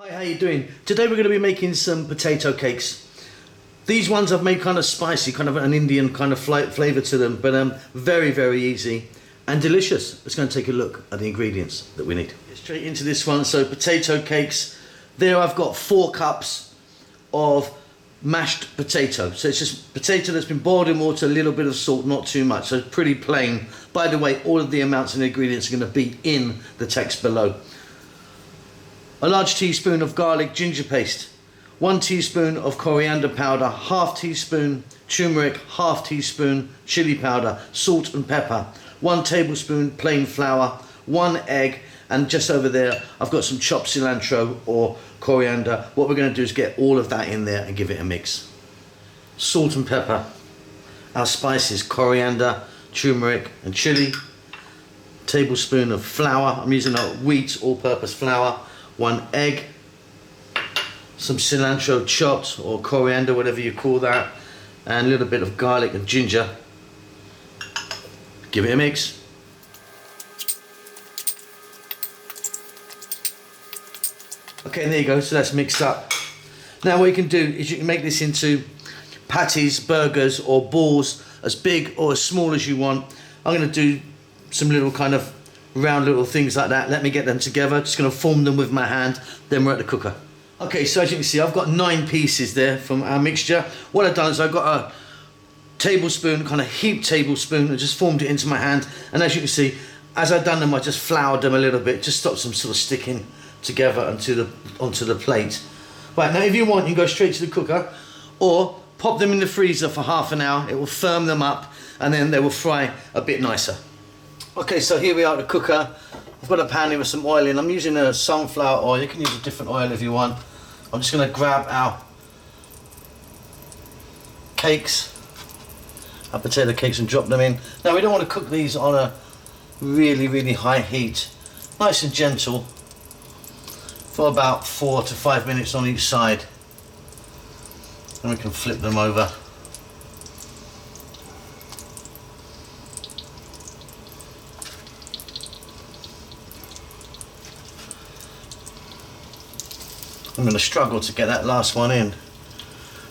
Hi, how you doing? Today we're going to be making some potato cakes. These ones I've made kind of spicy, kind of an Indian kind of flavour to them, but very, very easy and delicious. Let's go and take a look at the ingredients that we need. Get straight into this one. So potato cakes. There I've got 4 cups of mashed potato. So it's just potato that's been boiled in water, a little bit of salt, not too much. So it's pretty plain. By the way, all of the amounts and ingredients are going to be in the text below. A large teaspoon of garlic ginger paste, 1 teaspoon of coriander powder, ½ teaspoon turmeric, ½ teaspoon chili powder, salt and pepper, 1 tablespoon plain flour, 1 egg, and just over there I've got some chopped cilantro or coriander. What we're going to do is get all of that in there and give it a mix. Salt and pepper, our spices, coriander, turmeric and chili, tablespoon of flour. I'm using a wheat all-purpose flour, 1 egg, some cilantro chopped or coriander, whatever you call that, and a little bit of garlic and ginger. Give it a mix. Okay, and there you go, so that's mixed up. Now what you can do is you can make this into patties, burgers or balls, as big or as small as you want. I'm going to do some little kind of round little things like that. Let me get them together. Just going to form them with my hand, then we're at the cooker. Okay, so as you can see, I've got 9 pieces there from our mixture. What I've done is I've got a tablespoon, kind of heaped tablespoon, and just formed it into my hand. And as you can see, as I've done them, I just floured them a little bit, just stops them sort of sticking together onto the plate. Right, now if you want, you can go straight to the cooker, or pop them in the freezer for ½ an hour. It will firm them up, and then they will fry a bit nicer. Okay, so here we are at the cooker. I've got a pan here with some oil in. I'm using a sunflower oil. You can use a different oil if you want. I'm just going to grab our cakes, our potato cakes, and drop them in. Now we don't want to cook these on a really, really high heat. Nice and gentle for about 4 to 5 minutes on each side. And we can flip them over. I'm going to struggle to get that last one in.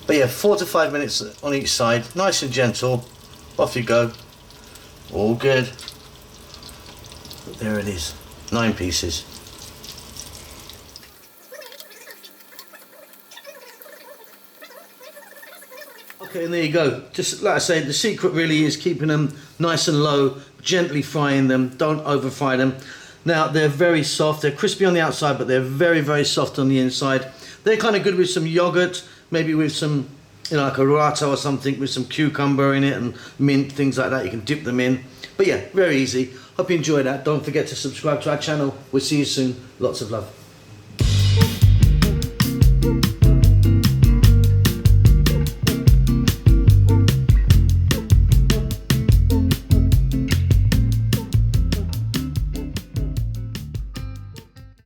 But yeah, 4 to 5 minutes on each side, nice and gentle. Off you go. All good. But there it is, 9 pieces. Okay, and there you go. Just like I say, the secret really is keeping them nice and low, gently frying them, don't over fry them. Now they're very soft, they're crispy on the outside, but they're very, very soft on the inside. They're kind of good with some yogurt, maybe with some, you know, like a rata or something with some cucumber in it and mint, things like that. You can dip them in. But yeah, very easy. Hope you enjoyed that. Don't forget to subscribe to our channel. We'll see you soon. Lots of love.